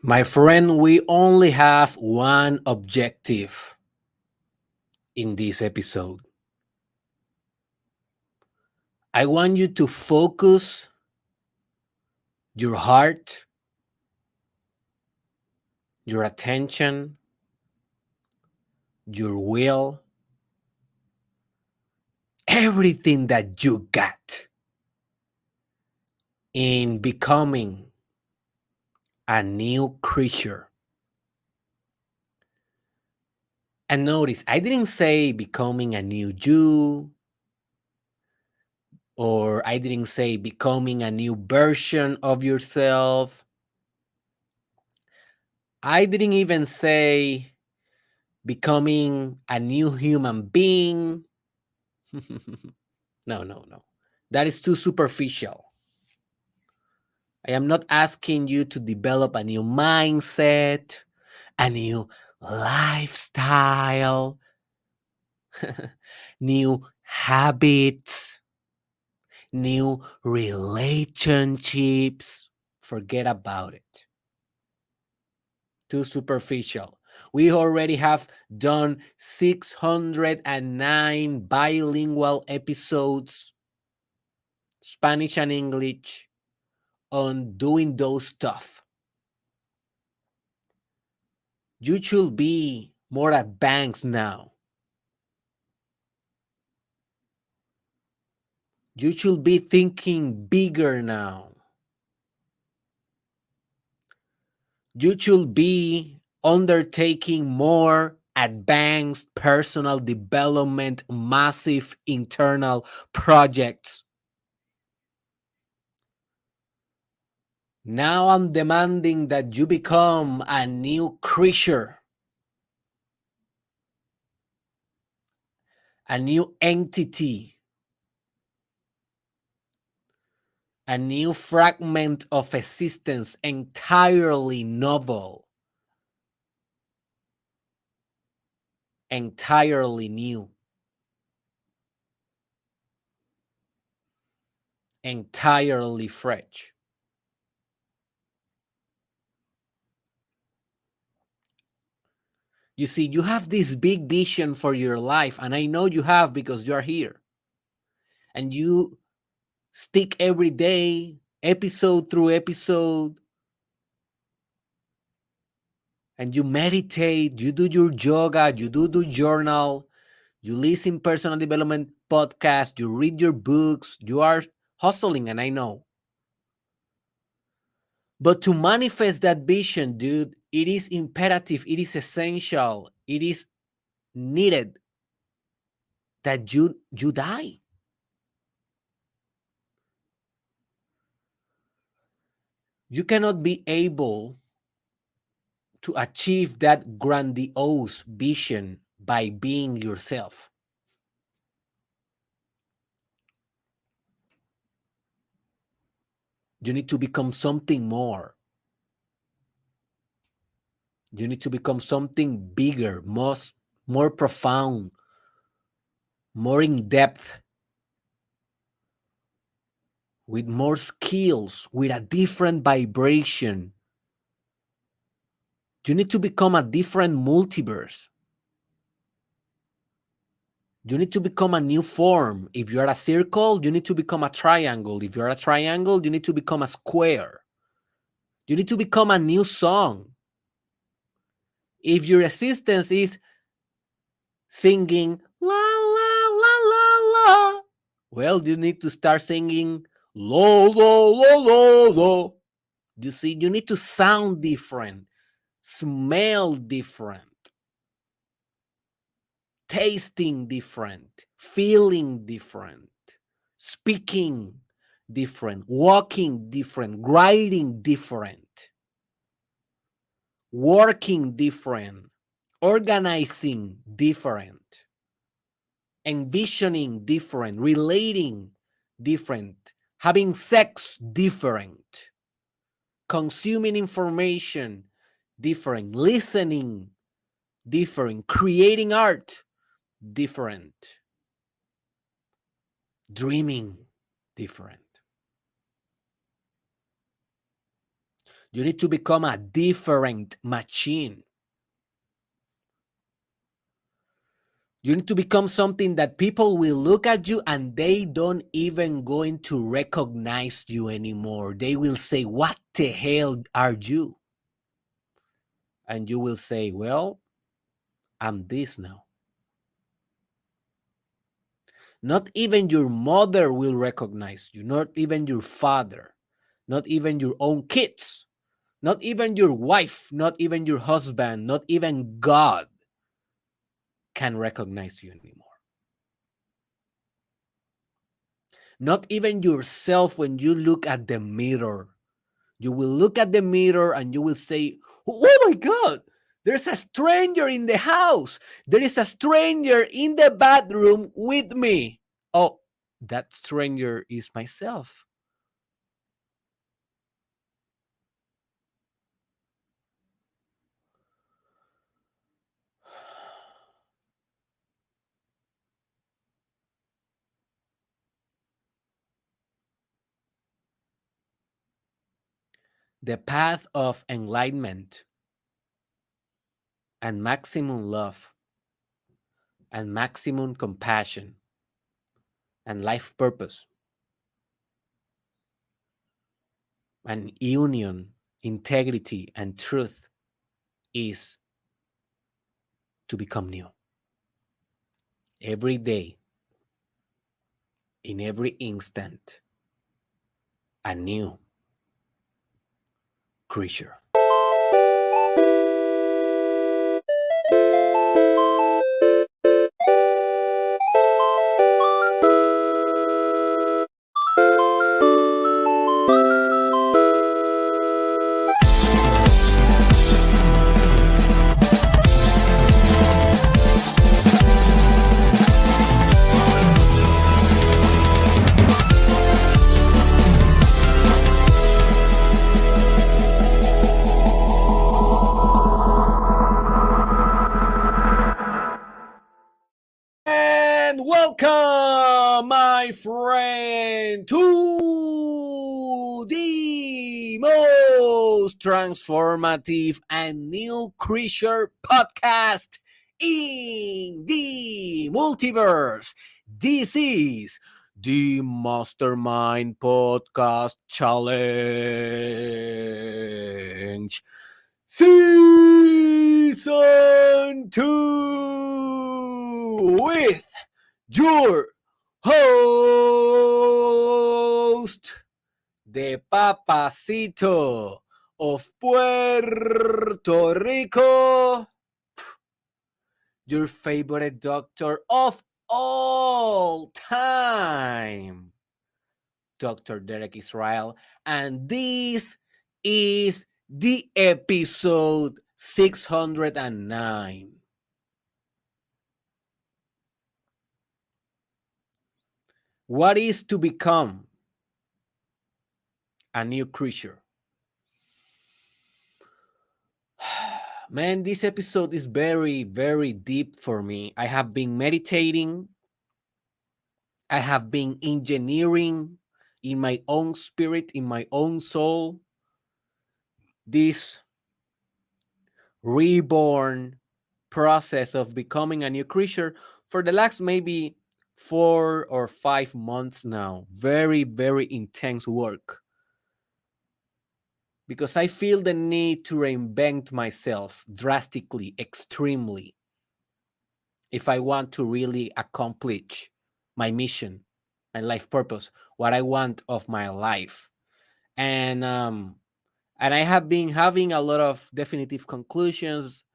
My friend, we only have one objective in this episode. I want you to focus your heart, your attention, your will, everything that you got in becoming a new creature. And notice, I didn't say becoming a new you, or I didn't say becoming a new version of yourself. I didn't even say becoming a new human being. No, no, no. That is too superficial. I am not asking you to develop a new mindset, a new lifestyle, new habits, new relationships. Forget about it. Too superficial. We already have done 609 bilingual episodes, Spanish and English, on doing those stuff. You should be more advanced now. You should be thinking bigger now. You should be undertaking more advanced personal development, massive internal projects. Now I'm demanding that you become a new creature, a new entity, a new fragment of existence, entirely novel, entirely new, entirely fresh. You see, you have this big vision for your life, and I know you have because you are here. And you stick every day, episode through episode, and you meditate, you do your yoga, you do the journal, you listen personal development podcast, you read your books, you are hustling, and I know. But to manifest that vision, dude, it is imperative, it is essential, it is needed that you die. You cannot be able to achieve that grandiose vision by being yourself. You need to become something more. You need to become something bigger, more profound, more in depth, with more skills, with a different vibration. You need to become a different multiverse. You need to become a new form. If you're a circle, you need to become a triangle. If you're a triangle, you need to become a square. You need to become a new song. If your existence is singing la la la la la, well, you need to start singing lo lo lo lo lo. You see, you need to sound different, smell different, tasting different, feeling different, speaking different, walking different, writing different, working different, organizing different, envisioning different, relating different, having sex different, consuming information different, listening different, creating art different, dreaming different. You need to become a different machine. You need to become something that people will look at you and they don't even going to recognize you anymore. They will say, "What the hell are you?" And you will say, "Well, I'm this now." Not even your mother will recognize you, not even your father, not even your own kids, not even your wife, not even your husband, not even God can recognize you anymore. Not even yourself when you look at the mirror. You will look at the mirror and you will say, "Oh my God, there's a stranger in the house. There is a stranger in the bathroom with me." Oh, that stranger is myself. The path of enlightenment and maximum love and maximum compassion and life purpose and union, integrity, and truth is to become new. Every day, in every instant, a new creature. And welcome, my friend, to the most transformative and new creature podcast in the multiverse. This is the Mastermind Podcast Challenge Season 2 with your host, the Papacito of Puerto Rico, your favorite doctor of all time, Dr. Derek Israel, and this is the episode 609. What is to become a new creature? Man, this episode is very, very deep for me. I have been meditating. I have been engineering in my own spirit, in my own soul, this reborn process of becoming a new creature for the last maybe 4 or 5 months now. Very, very intense work. Because I feel the need to reinvent myself drastically, extremely, if I want to really accomplish my mission, my life purpose, what I want of my life. And I have been having a lot of definitive conclusions,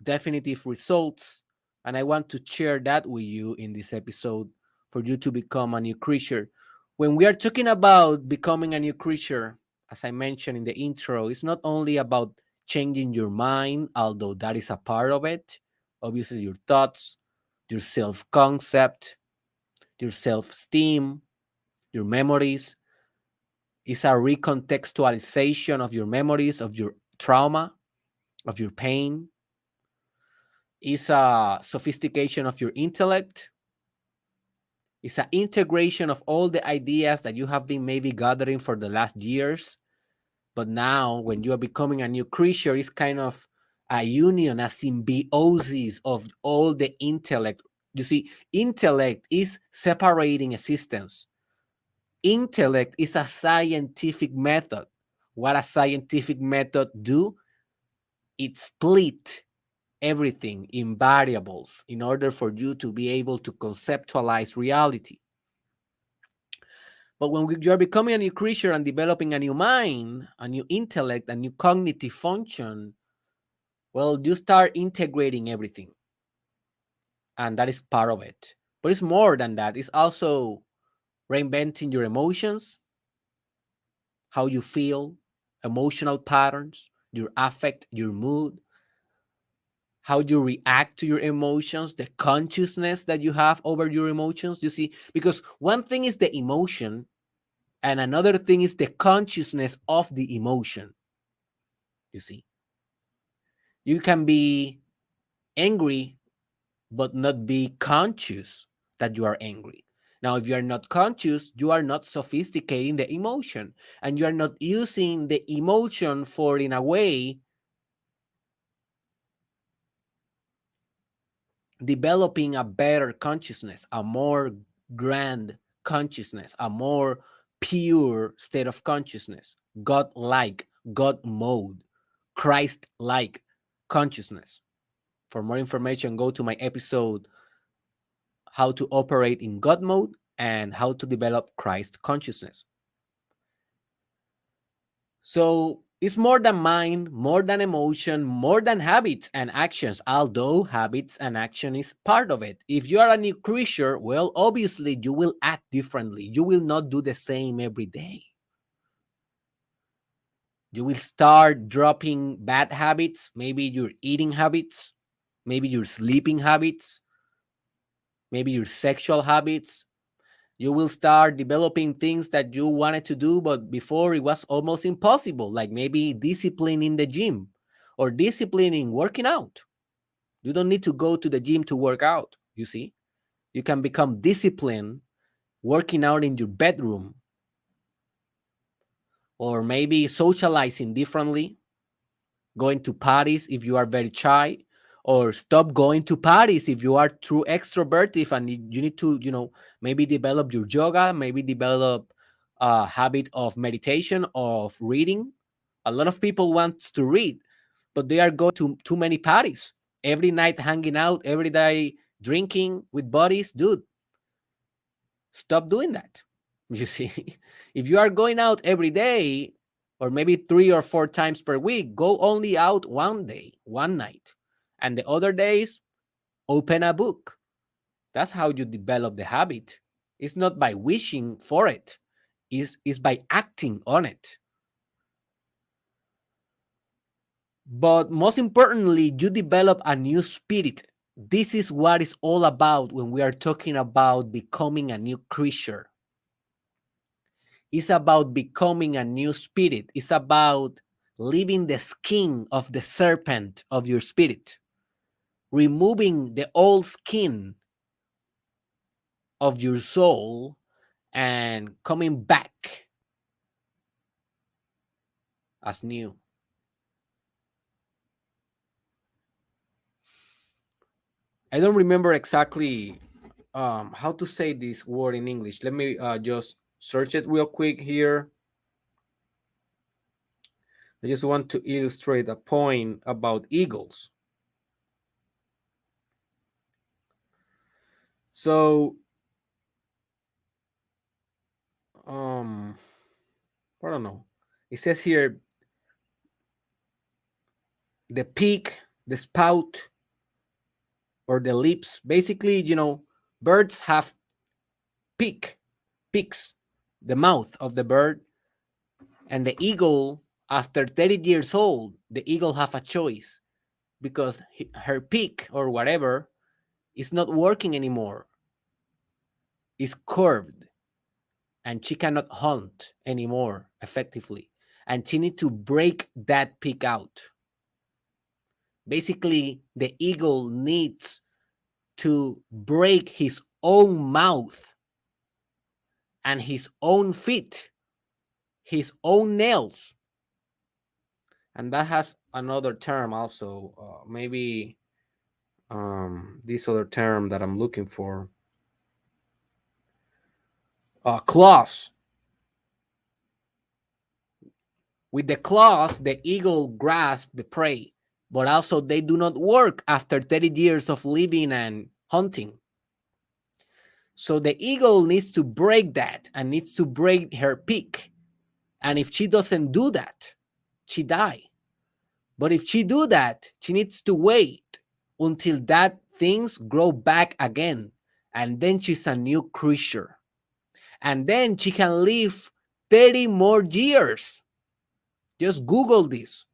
definitive results, and I want to share that with you in this episode for you to become a new creature. When we are talking about becoming a new creature, as I mentioned in the intro, it's not only about changing your mind, although that is a part of it. Obviously, your thoughts, your self-concept, your self-esteem, your memories. It's a recontextualization of your memories, of your trauma, of your pain. It's a sophistication of your intellect. It's an integration of all the ideas that you have been maybe gathering for the last years But now, when you are becoming a new creature, it's kind of a union, a symbiosis of all the intellect. You see, intellect is separating existence. Intellect is a scientific method. What a scientific method do? It split everything in variables in order for you to be able to conceptualize reality. But when you're becoming a new creature and developing a new mind, a new intellect, a new cognitive function, well, you start integrating everything. And that is part of it. But it's more than that. It's also reinventing your emotions, how you feel, emotional patterns, your affect, your mood, how you react to your emotions, the consciousness that you have over your emotions. You see, because one thing is the emotion, and another thing is the consciousness of the emotion. You see, you can be angry but not be conscious that you are angry. Now, if you are not conscious, you are not sophisticating the emotion, and you are not using the emotion for, in a way, developing a better consciousness, a more grand consciousness, a more pure state of consciousness, God like, God mode, Christ like consciousness. For more information, go to my episode, How to Operate in God Mode and How to Develop Christ Consciousness. So it's more than mind, more than emotion, more than habits and actions, although habits and action is part of it. If you are a new creature, well, obviously you will act differently. You will not do the same every day. You will start dropping bad habits, maybe your eating habits, maybe your sleeping habits, maybe your sexual habits. You will start developing things that you wanted to do, but before it was almost impossible, like maybe discipline in the gym or discipline in working out. You don't need to go to the gym to work out, you see. You can become disciplined working out in your bedroom, or maybe socializing differently, going to parties if you are very shy, or stop going to parties if you are too extroverted and you need to, maybe develop your yoga, maybe develop a habit of meditation, of reading. A lot of people want to read, but they are going to too many parties every night, hanging out every day, drinking with buddies. Dude, stop doing that. You see, if you are going out every day, or maybe 3 or 4 times per week, go only out one day, one night, and the other days, open a book. That's how you develop the habit. It's not by wishing for it, it's by acting on it. But most importantly, you develop a new spirit. This is what it's all about when we are talking about becoming a new creature. It's about becoming a new spirit. It's about leaving the skin of the serpent of your spirit, removing the old skin of your soul, and coming back as new. I don't remember exactly how to say this word in English. Let me just search it real quick here. I just want to illustrate a point about eagles. So, um, I don't know. It says here the peak, the spout, or the lips. Basically, birds have peaks, the mouth of the bird, and the eagle. After 30 years old, the eagle have a choice because her peak or whatever is not working anymore. It's curved, and she cannot hunt anymore effectively, and she needs to break that peak out. Basically, the eagle needs to break his own mouth and his own feet, his own nails, And that has another term also. Maybe this other term that I'm looking for, claws. With the claws, the eagle grasps the prey, but also they do not work after 30 years of living and hunting. So the eagle needs to break that and needs to break her peak. And if she doesn't do that, she die. But if she do that, she needs to wait until that things grow back again. And then she's a new creature. And then she can live 30 more years. Just Google this.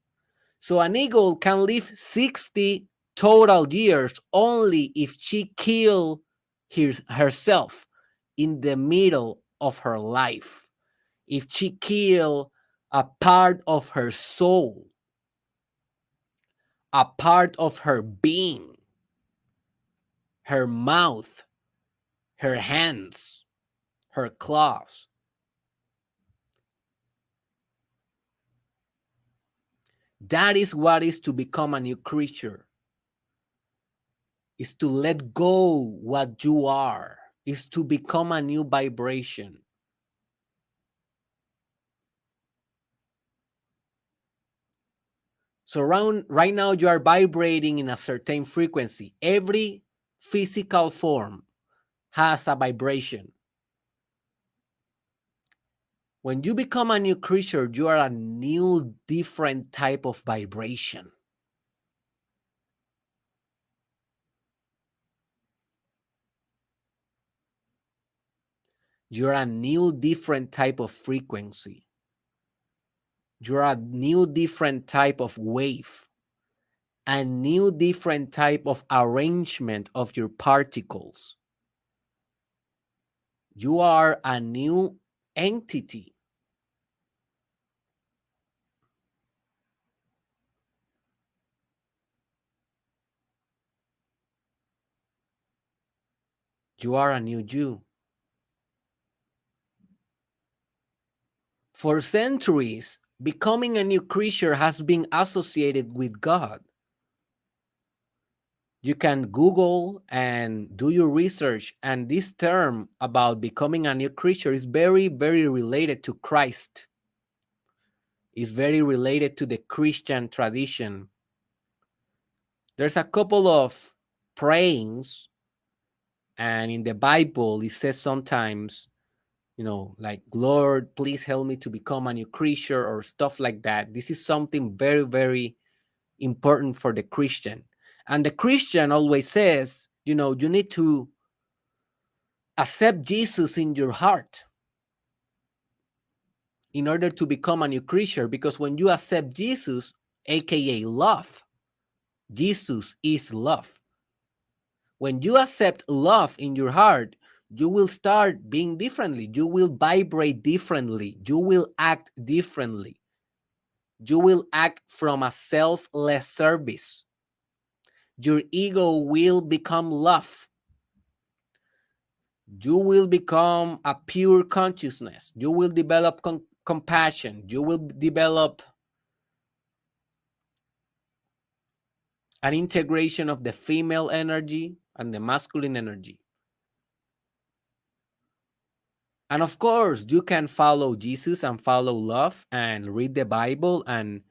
So an eagle can live 60 total years only if she kill herself in the middle of her life. If she kill a part of her soul, a part of her being, her mouth, her hands, her claws. That is what is to become a new creature. Is to let go what you are. Is to become a new vibration. So right now you are vibrating in a certain frequency. Every physical form has a vibration. When you become a new creature, you are a new, different type of vibration. You're a new, different type of frequency. You're a new, different type of wave. A new, different type of arrangement of your particles. You are a new entity. You are a new you. For centuries, becoming a new creature has been associated with God. You can Google and do your research, and this term about becoming a new creature is very, very related to Christ. Is very related to the Christian tradition. There's a couple of prayings, and in the Bible, it says sometimes, like, Lord, please help me to become a new creature or stuff like that. This is something very, very important for the Christian. And the Christian always says, you need to accept Jesus in your heart in order to become a new creature. Because when you accept Jesus, aka love, Jesus is love. When you accept love in your heart, you will start being differently. You will vibrate differently. You will act differently. You will act from a selfless service. Your ego will become love. You will become a pure consciousness. You will develop compassion. You will develop an integration of the female energy and the masculine energy. And of course, you can follow Jesus and follow love and read the Bible, and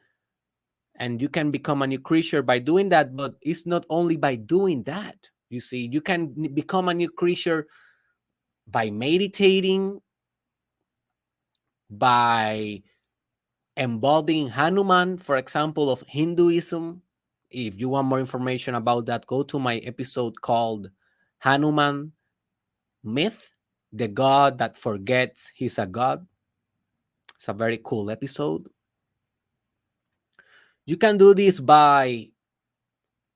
you can become a new creature by doing that. But it's not only by doing that. You see, you can become a new creature by meditating, by embodying Hanuman, for example, of Hinduism. If you want more information about that, go to my episode called Hanuman Myth, the God that forgets he's a God. It's a very cool episode. You can do this by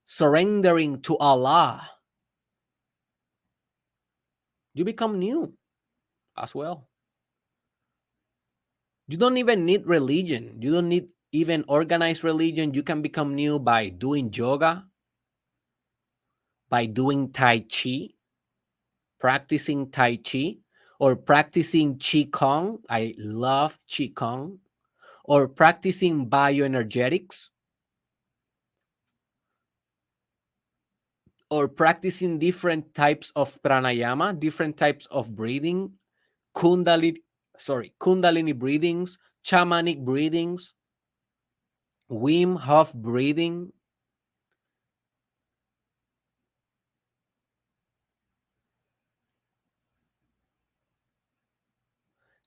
surrendering to Allah. You become new as well. You don't even need religion. You don't need even organized religion. You can become new by doing yoga, by doing Tai Chi, practicing Tai Chi, or practicing Qi Kong. I love Qi Kong. or practicing bioenergetics, or practicing different types of pranayama, different types of breathing, kundalini, kundalini breathings, shamanic breathings, Wim Hof breathing,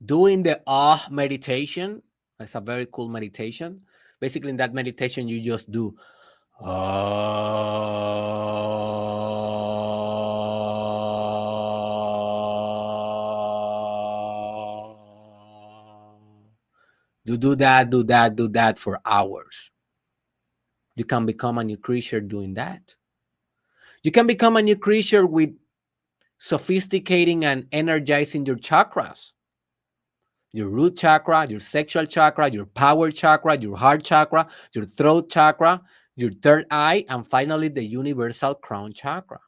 doing the ah meditation. It's a very cool meditation. Basically, in that meditation, you just do you do that for hours. You can become a new creature doing that. You can become a new creature with sophisticating and energizing your chakras, your root chakra, your sexual chakra, your power chakra, your heart chakra, your throat chakra, your third eye, and finally the universal crown chakra.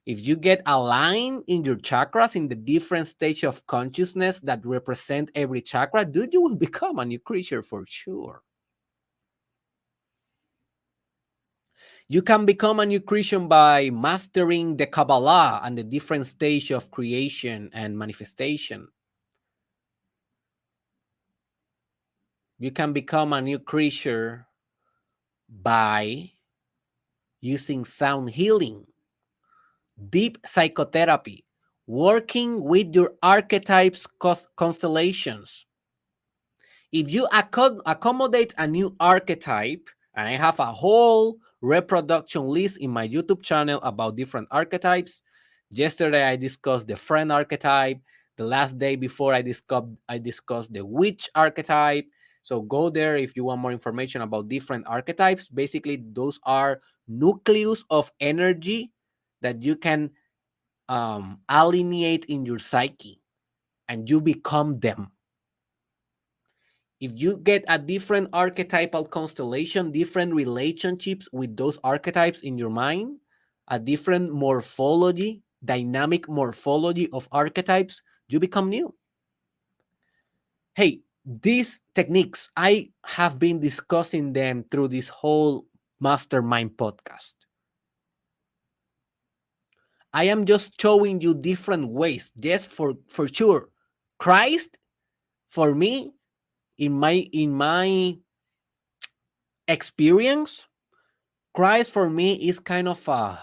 If you get aligned in your chakras in the different stage of consciousness that represent every chakra, dude, you will become a new creature for sure. You can become a new creature by mastering the Kabbalah and the different stage of creation and manifestation. You can become a new creature by using sound healing, deep psychotherapy, working with your archetypes constellations. If you accommodate a new archetype, and I have a whole reproduction list in my YouTube channel about different archetypes. Yesterday I discussed the friend archetype. The last day before I discussed the witch archetype. So go there if you want more information about different archetypes. Basically, those are nucleus of energy that you can alienate in your psyche, and you become them. If you get a different archetypal constellation, different relationships with those archetypes in your mind, a different morphology, dynamic morphology of archetypes, you become new. Hey, these techniques, I have been discussing them through this whole mastermind podcast. I am just showing you different ways. Yes, for sure. Christ, for me, in my experience, Christ for me is kind of a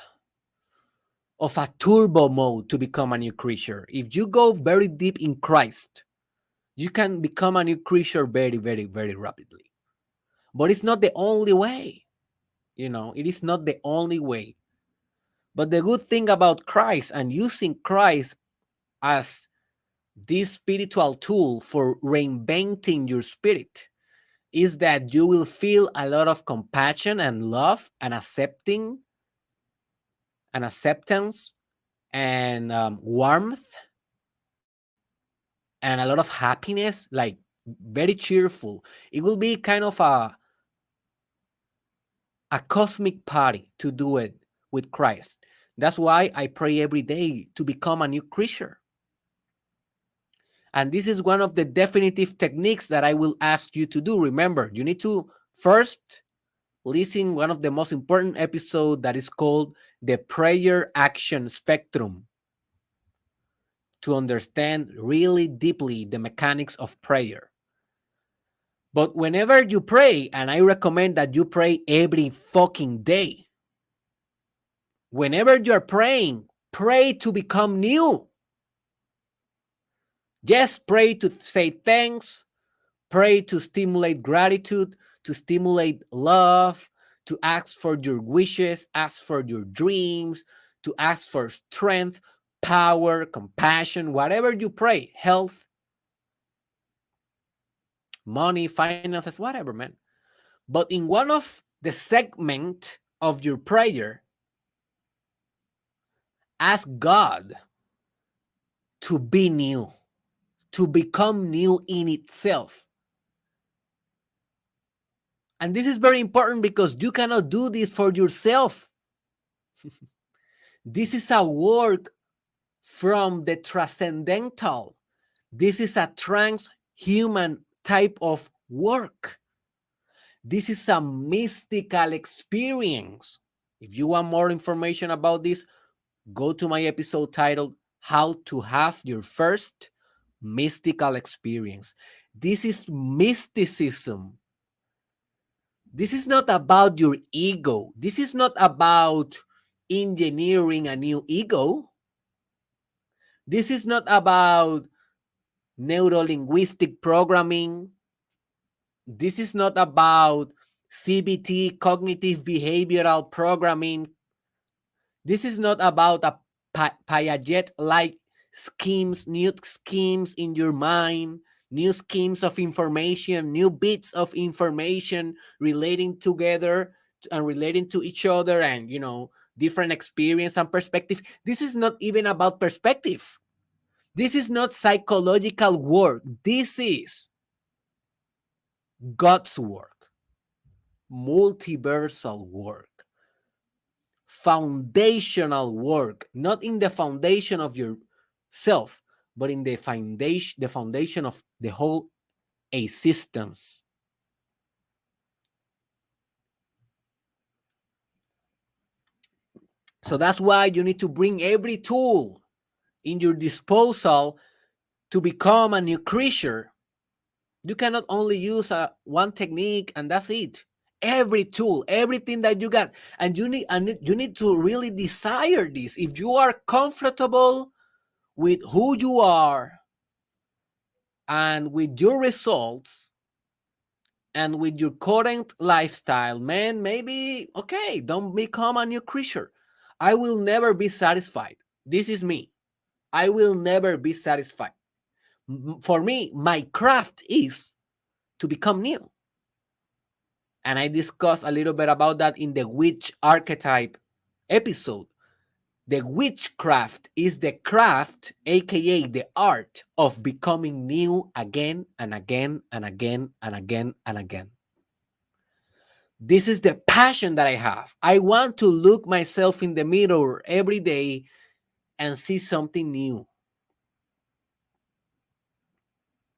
turbo mode to become a new creature. If you go very deep in Christ, you can become a new creature very, very, very rapidly. But it's not the only way. It is not the only way. But the good thing about Christ and using Christ as this spiritual tool for reinventing your spirit is that you will feel a lot of compassion and love and acceptance and warmth and a lot of happiness, like very cheerful. It will be kind of a cosmic party to do it with Christ. That's why I pray every day to become a new creature. And this is one of the definitive techniques that I will ask you to do. Remember, you need to first listen one of the most important episodes that is called the prayer action spectrum, to understand really deeply the mechanics of prayer. But whenever you pray, and I recommend that you pray every fucking day, whenever you're praying, pray to become new. Yes, pray to say thanks, pray to stimulate gratitude, to stimulate love, to ask for your wishes, ask for your dreams, to ask for strength, power, compassion, whatever you pray, health, money, finances, whatever, man. But in one of the segment of your prayer, ask God to be new, to become new in itself. And this is very important because you cannot do this for yourself. This is a work from the transcendental. This is a transhuman type of work. This is a mystical experience. If you want more information about this, go to my episode titled How to Have Your First Mystical Experience. This is mysticism. This is not about your ego. This is not about engineering a new ego. This is not about neuro-linguistic programming. This is not about CBT, cognitive behavioral programming. This is not about a Piaget-like schemes, new schemes in your mind, new schemes of information, new bits of information relating together and relating to each other, and different experience and perspective. This is not even about perspective. This is not psychological work. This is God's work, multiversal work, foundational work, not in the foundation of yourself, but in the foundation of the whole existence. So that's why you need to bring every tool in your disposal to become a new creature. You cannot only use one technique and that's it. Every tool, everything that you got, and you need to really desire this. If you are comfortable with who you are and with your results and with your current lifestyle, man, maybe okay, don't become a new creature. I will never be satisfied. This is me. I will never be satisfied. For me, my craft is to become new. And I discussed a little bit about that in the witch archetype episode. The witchcraft is the craft, aka the art of becoming new again and again and again and again and again. This is the passion that I have. I want to look myself in the mirror every day and see something new.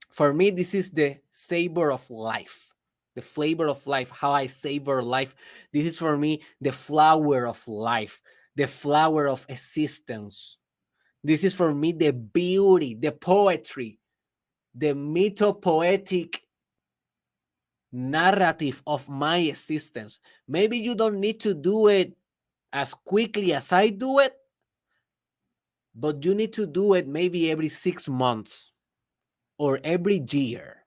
For me, this is the savor of life, the flavor of life, how I savor life. This is for me the flower of life, the flower of existence. This is for me the beauty, the poetry, the mythopoetic narrative of my existence. Maybe you don't need to do it as quickly as I do it, but you need to do it maybe every 6 months or every year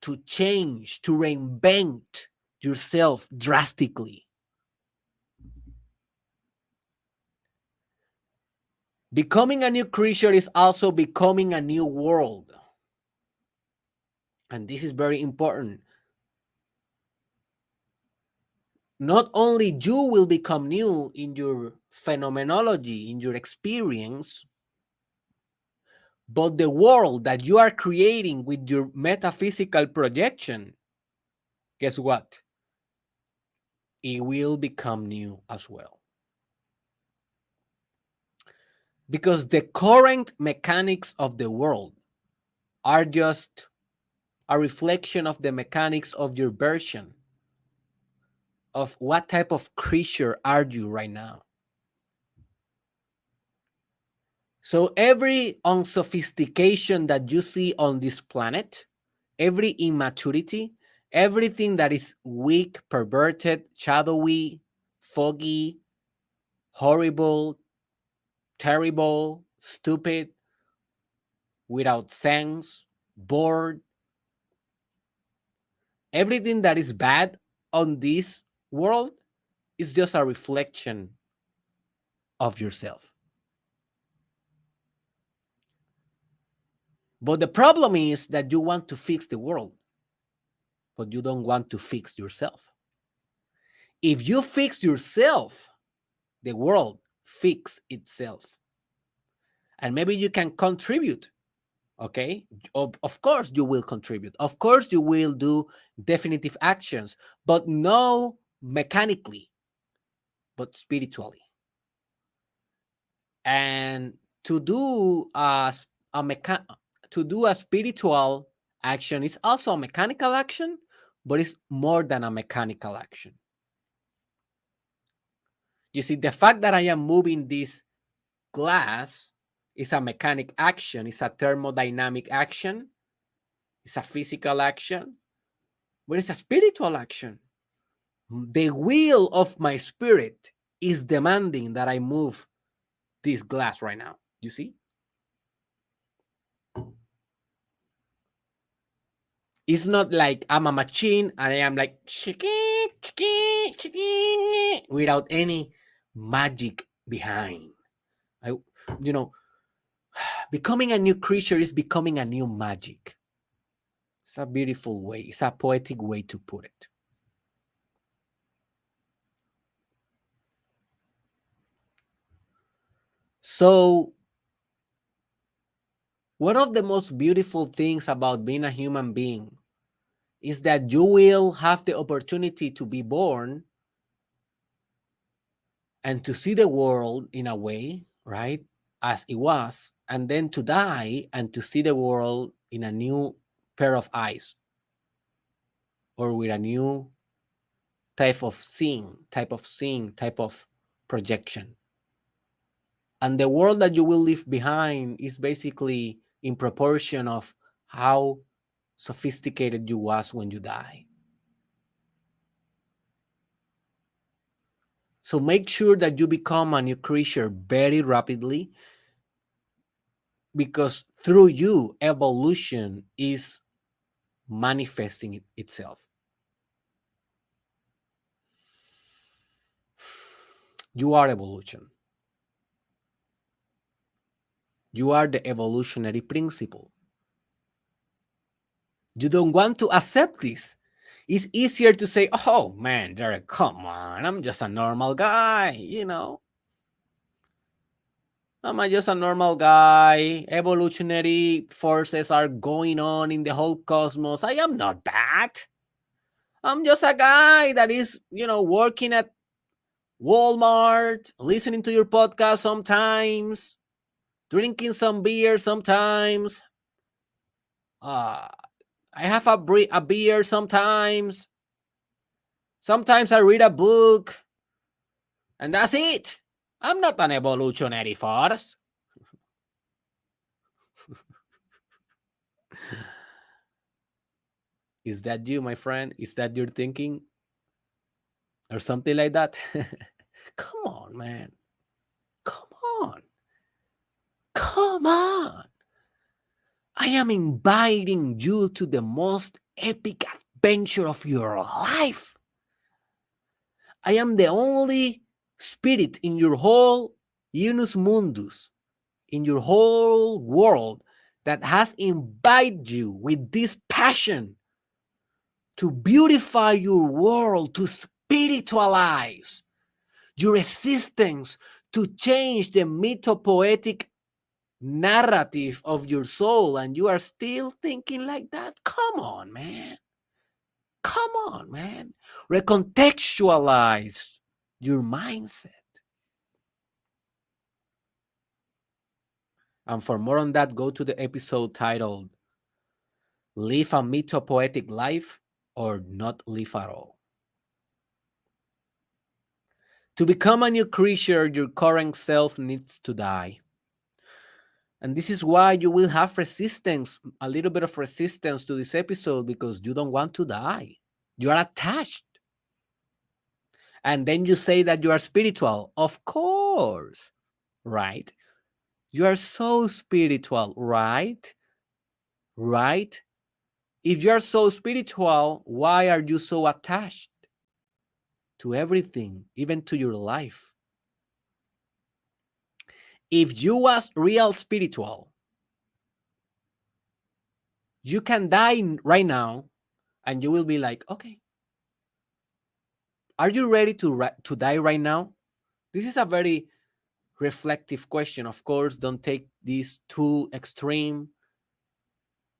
to change, to reinvent yourself drastically. Becoming a new creature is also becoming a new world. And this is very important. Not only you will become new in your phenomenology, in your experience, but the world that you are creating with your metaphysical projection, guess what? It will become new as well. Because the current mechanics of the world are just a reflection of the mechanics of your version of what type of creature are you right now. So every unsophistication that you see on this planet, every immaturity, everything that is weak, perverted, shadowy, foggy, horrible, terrible, stupid, without sense, bored, everything that is bad on this world is just a reflection of yourself. But the problem is that you want to fix the world, but you don't want to fix yourself. If you fix yourself, the world fix itself. And maybe you can contribute, okay? Of course you will contribute. Of course you will do definitive actions, but no mechanically, but spiritually. And to do a spiritual action is also a mechanical action, but it's more than a mechanical action. You see, the fact that I am moving this glass is a mechanic action, it's a thermodynamic action, it's a physical action, but it's a spiritual action. The will of my spirit is demanding that I move this glass right now. You see? It's not like I'm a machine and I am like without any magic behind. I, you know, becoming a new creature is becoming a new magic. It's a beautiful way. It's a poetic way to put it. So, one of the most beautiful things about being a human being is that you will have the opportunity to be born and to see the world in a way, right, as it was, and then to die and to see the world in a new pair of eyes or with a new type of projection. And the world that you will leave behind is basically in proportion of how sophisticated you was when you die. So make sure that you become a new creature very rapidly, because through you, evolution is manifesting itself. You are evolution. You are the evolutionary principle. You don't want to accept this. It's easier to say, oh man, Derek, come on, I'm just a normal guy, just a normal guy. Evolutionary forces are going on in the whole cosmos. I am not that. I'm just a guy that is, working at Walmart, listening to your podcast sometimes, drinking some beer sometimes. I have a beer sometimes. Sometimes I read a book, and that's it. I'm not an evolutionary force. Is that you, my friend? Is that your thinking? Or something like that? Come on, man. Come on. Come on. I am inviting you to the most epic adventure of your life. I am the only spirit in your whole unus mundus, in your whole world, that has invited you with this passion to beautify your world, to spiritualize your existence, to change the mythopoetic narrative of your soul, and you are still thinking like that? Come on, man. Come on, man. Recontextualize your mindset. And for more on that, go to the episode titled Live a Mythopoetic Life or Not Live at All. To become a new creature, your current self needs to die. And this is why you will have resistance, a little bit of resistance to this episode, because you don't want to die. You are attached. And then you say that you are spiritual. Of course, right? You are so spiritual, right? Right? If you are so spiritual, why are you so attached to everything, even to your life? If you was real spiritual, you can die right now and you will be like, okay, are you ready to die right now? This is a very reflective question. Of course, don't take this too extreme.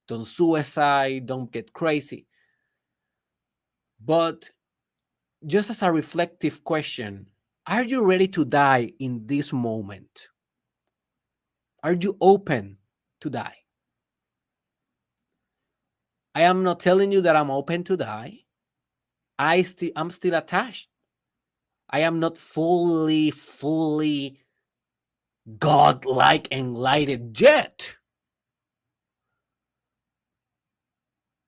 Don't suicide, don't get crazy. But just as a reflective question, are you ready to die in this moment? Are you open to die? I am not telling you that I'm open to die. I'm still attached. I am not fully God-like enlightened yet.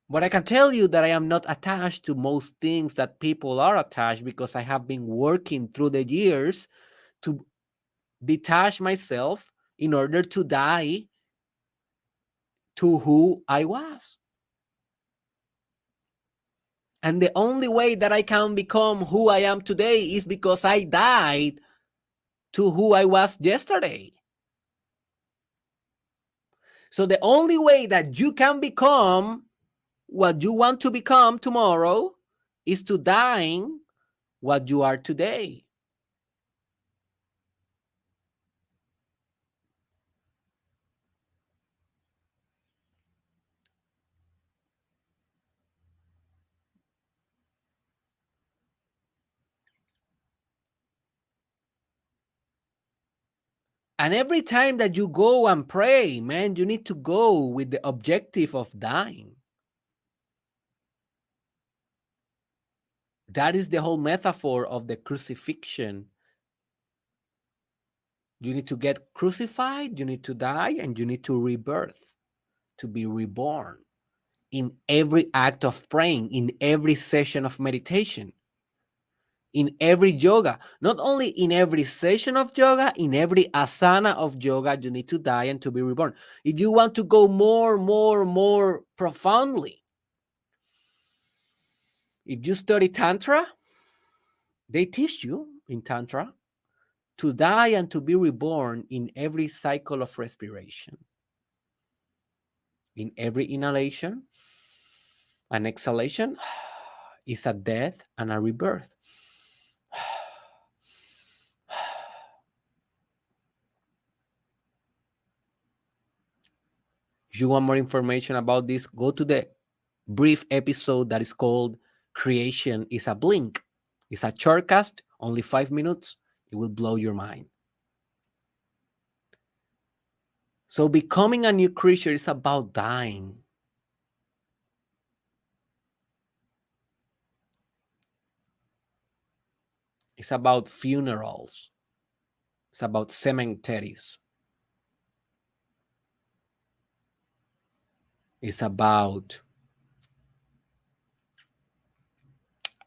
But I can tell you that I am not attached to most things that people are attached, because I have been working through the years to detach myself in order to die to who I was. And the only way that I can become who I am today is because I died to who I was yesterday. So the only way that you can become what you want to become tomorrow is to dying what you are today. And every time that you go and pray, man, you need to go with the objective of dying. That is the whole metaphor of the crucifixion. You need to get crucified, you need to die, and you need to rebirth, to be reborn in every act of praying, in every session of meditation, in every yoga. Not only in every session of yoga, in every asana of yoga, you need to die and to be reborn. If you want to go more profoundly, if you study Tantra, they teach you in Tantra to die and to be reborn in every cycle of respiration, in every inhalation and exhalation is a death and a rebirth. If you want more information about this, go to the brief episode that is called Creation is a Blink. It's a shortcast, only 5 minutes. It will blow your mind. So becoming a new creature is about dying. It's about funerals. It's about cemeteries. It's about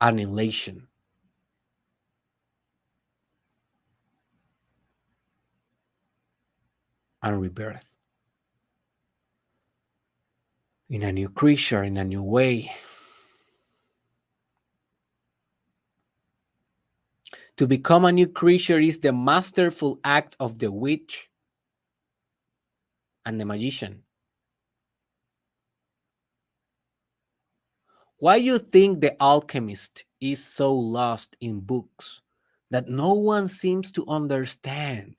annihilation. And rebirth. In a new creature, in a new way. To become a new creature is the masterful act of the witch and the magician. Why you think the alchemist is so lost in books that no one seems to understand?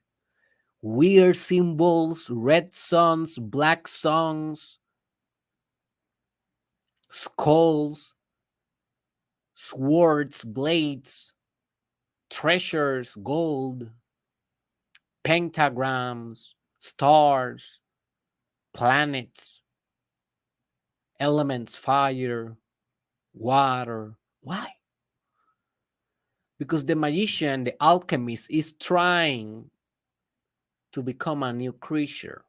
Weird symbols, red suns, black suns, skulls, swords, blades, treasures, gold, pentagrams, stars, planets, elements, fire, water. Why? Because the magician, the alchemist, is trying to become a new creature.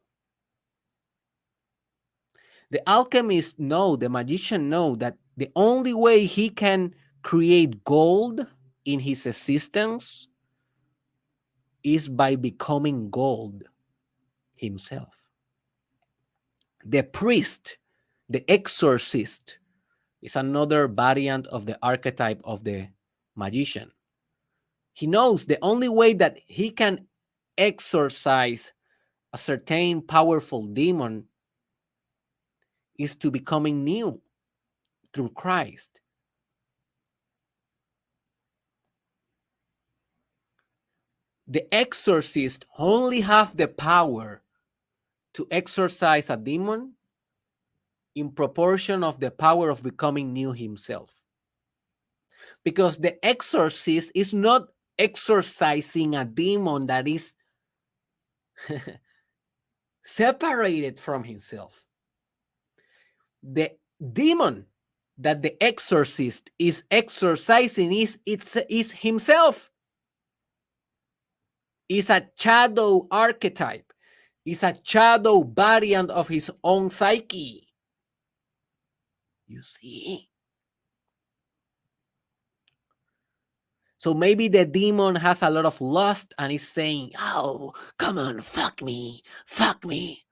The alchemist know, the magician know that the only way he can create gold in his existence is by becoming gold himself. The priest, the exorcist, is another variant of the archetype of the magician. He knows the only way that he can exorcise a certain powerful demon is to becoming new through Christ. The exorcist only have the power to exorcise a demon in proportion of the power of becoming new himself. Because the exorcist is not exorcising a demon that is separated from himself. The demon that the exorcist is exorcising is himself. Is a shadow archetype. Is a shadow variant of his own psyche. You see? So maybe the demon has a lot of lust and is saying, oh, come on, fuck me, fuck me.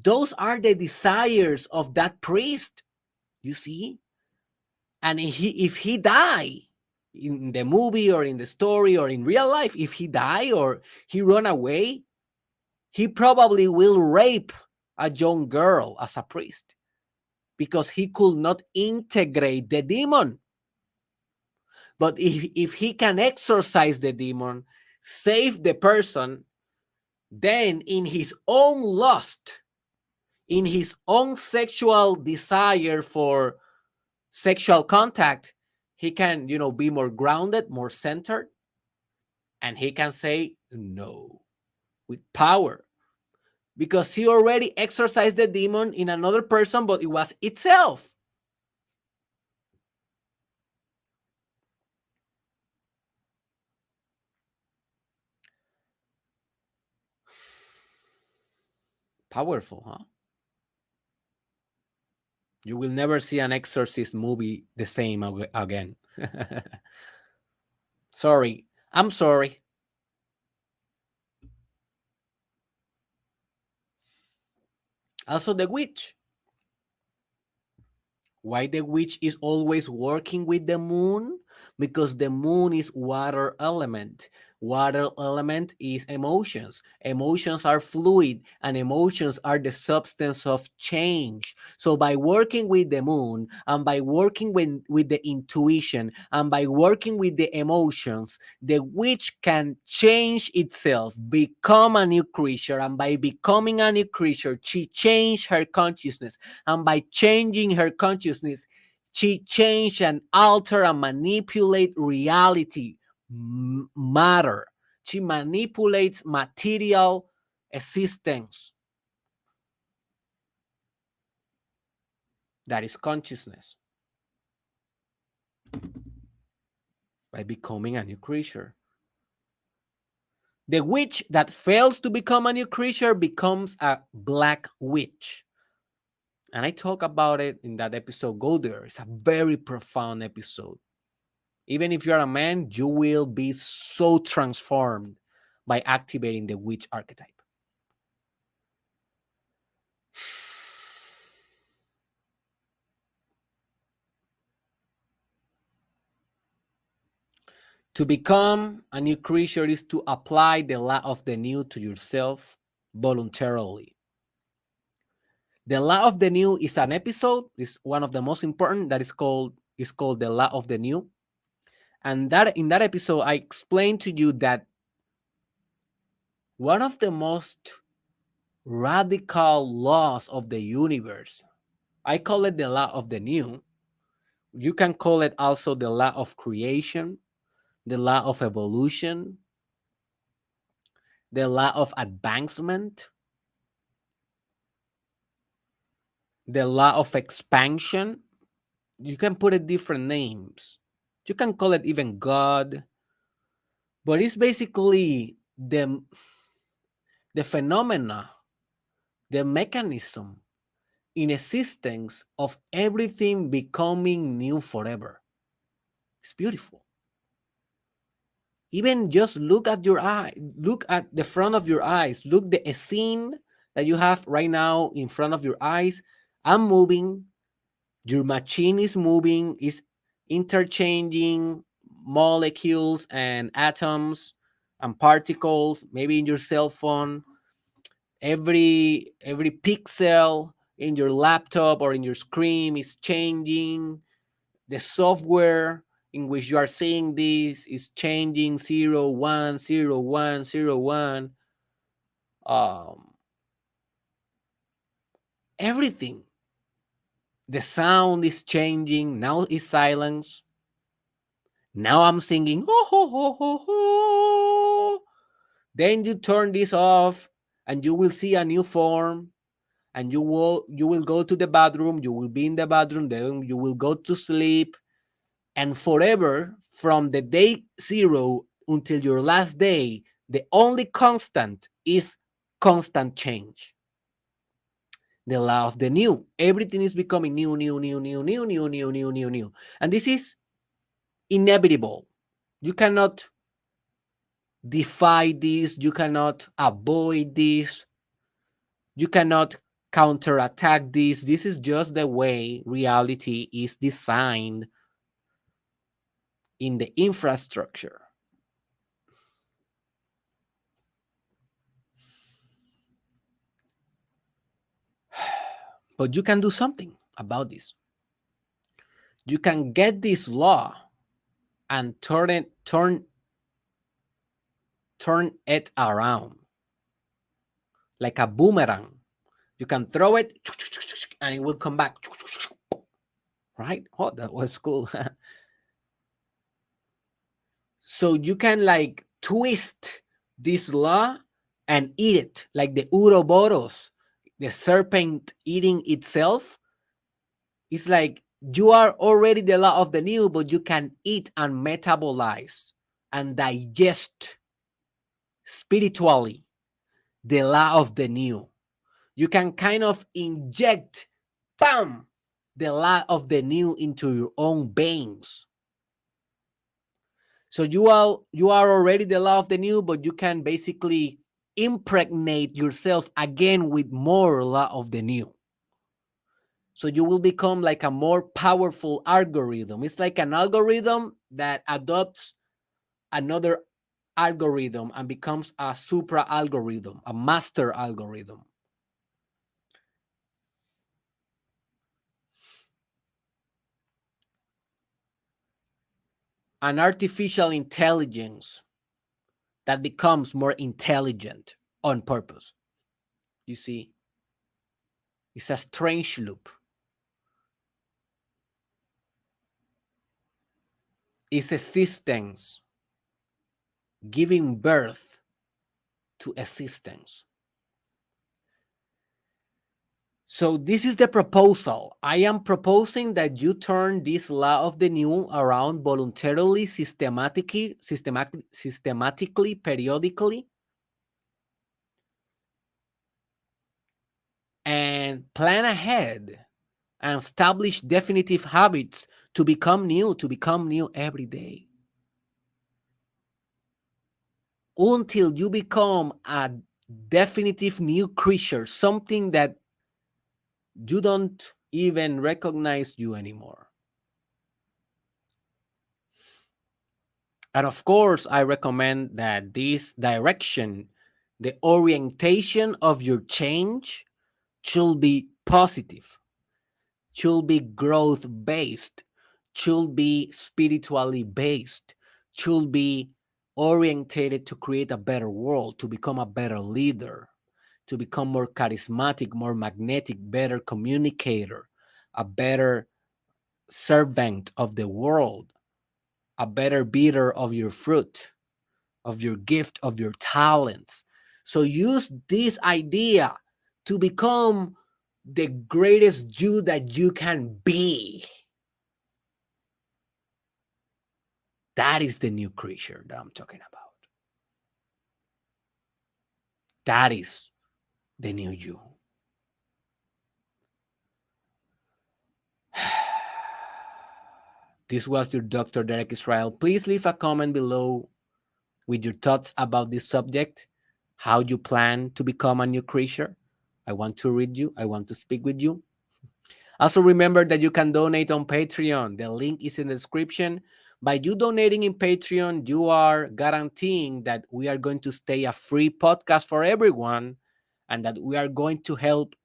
Those are the desires of that priest, you see? And if he die in the movie or in the story or in real life, if he die or he run away, he probably will rape a young girl as a priest because he could not integrate the demon. But if he can exorcise the demon, save the person, then in his own lust, in his own sexual desire for sexual contact, he can, be more grounded, more centered, and he can say no with power because he already exorcised the demon in another person, but it was itself. Powerful, huh? You will never see an exorcist movie the same again. Sorry. I'm sorry. Also, the witch. Why the witch is always working with the moon? Because the moon is water element. Water element is emotions. Emotions are fluid and emotions are the substance of change. So by working with the moon and by working with the intuition and by working with the emotions, the witch can change itself, become a new creature. And by becoming a new creature, she changed her consciousness. And by changing her consciousness, she change and alter and manipulate reality, matter. She manipulates material existence. That is consciousness. By becoming a new creature. The witch that fails to become a new creature becomes a black witch. And I talk about it in that episode. Go there. It's a very profound episode. Even if you're a man, you will be so transformed by activating the witch archetype. To become a new creature is to apply the law of the new to yourself voluntarily. The law of the new is an episode, is one of the most important, that is called the law of the new. And that in that episode, I explained to you that one of the most radical laws of the universe, I call it the law of the new. You can call it also the law of creation, the law of evolution, the law of advancement, the law of expansion. You can put it different names. You can call it even God, but it's basically the phenomena, the mechanism in existence of everything becoming new forever. It's beautiful. Even just look at your eye, look at the front of your eyes, look the scene that you have right now in front of your eyes. I'm moving, your machine is moving, is interchanging molecules and atoms and particles, maybe in your cell phone. Every pixel in your laptop or in your screen is changing. The software in which you are seeing this is changing 0 1 0 1 0 1. Everything. The sound is changing. Now it's silence. Now I'm singing. Ho, ho, ho, ho, ho. Then you turn this off and you will see a new form. and you will go to the bathroom, you will be in the bathroom, then you will go to sleep, and forever from the day zero until your last day, the only constant is constant change. The law of the new. Everything is becoming new, new, new, new, new, new, new, new, new, new. And this is inevitable. You cannot defy this, you cannot avoid this, you cannot counterattack this. This is just the way reality is designed in the infrastructure. But you can do something about this. You can get this law and turn it around like a boomerang. You can throw it and it will come back. Right? Oh, that was cool. So you can like twist this law and eat it like the Uroboros, the serpent eating itself. It's like you are already the law of the new, but you can eat and metabolize and digest spiritually the law of the new. You can kind of inject, bam, the law of the new into your own veins. So you are already the law of the new, but you can basically impregnate yourself again with more law of the new. So you will become like a more powerful algorithm. It's like an algorithm that adopts another algorithm and becomes a supra algorithm, a master algorithm. An artificial intelligence that becomes more intelligent on purpose. You see, it's a strange loop. It's existence giving birth to existence. So this is the proposal. I am proposing that you turn this law of the new around voluntarily, systematically, periodically, and plan ahead and establish definitive habits to become new every day. Until you become a definitive new creature, something that you don't even recognize you anymore. And of course, I recommend that this direction, the orientation of your change, should be positive, should be growth based, should be spiritually based, should be orientated to create a better world, to become a better leader, to become more charismatic, more magnetic, better communicator, a better servant of the world, a better beater of your fruit, of your gift, of your talents. So use this idea to become the greatest you that you can be. That is the new creature that I'm talking about. That is the new you. This was your Dr. Derek Israel. Please leave a comment below with your thoughts about this subject, how you plan to become a new creature. I want to read you. I want to speak with you. Also, remember that you can donate on Patreon. The link is in the description. By you donating in Patreon, you are guaranteeing that we are going to stay a free podcast for everyone and that we are going to help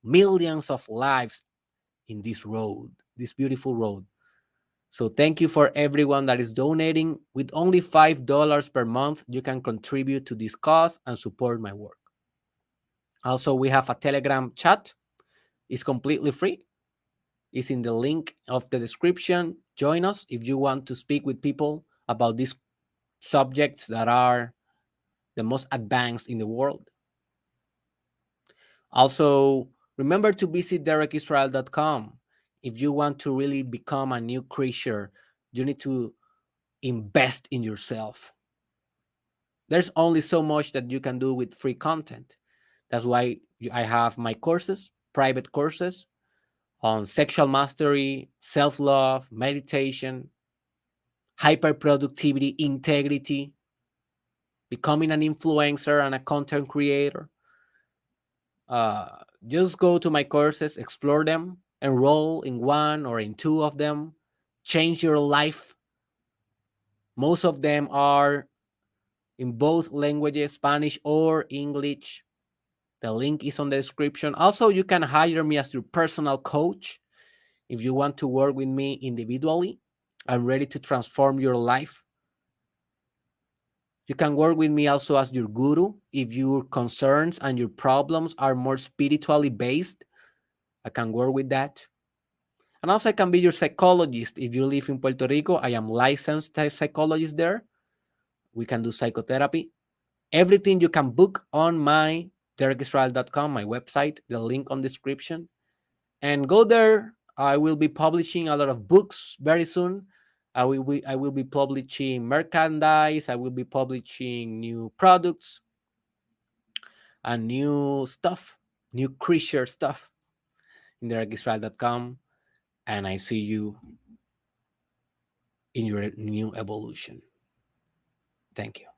millions of lives in this road, this beautiful road. So thank you for everyone that is donating. With only $5 per month, you can contribute to this cause and support my work. Also, we have a Telegram chat. It's completely free. It's in the link of the description. Join us if you want to speak with people about these subjects that are the most advanced in the world. Also, Remember to visit derekisrael.com. If you want to really become a new creature, you need to invest in yourself. There's only so much that you can do with free content. That's why I have my courses, private courses on sexual mastery, self love, meditation, hyper productivity, integrity, becoming an influencer and a content creator. Just go to my courses, explore them, enroll in one or in two of them, change your life. Most of them are in both languages, Spanish or English. The link is on the description. Also, you can hire me as your personal coach if you want to work with me individually. I'm ready to transform your life. You can work with me also as your guru if your concerns and your problems are more spiritually based. I can work with that. And also, I can be your psychologist if you live in Puerto Rico. I am licensed psychologist there. We can do psychotherapy. Everything you can book on my derekisrael.com, my website, the link on description. And go there. I will be publishing a lot of books very soon. I will be publishing merchandise. I will be publishing new products and new stuff, new creature stuff in derekisrael.com. And I see you in your new evolution. Thank you.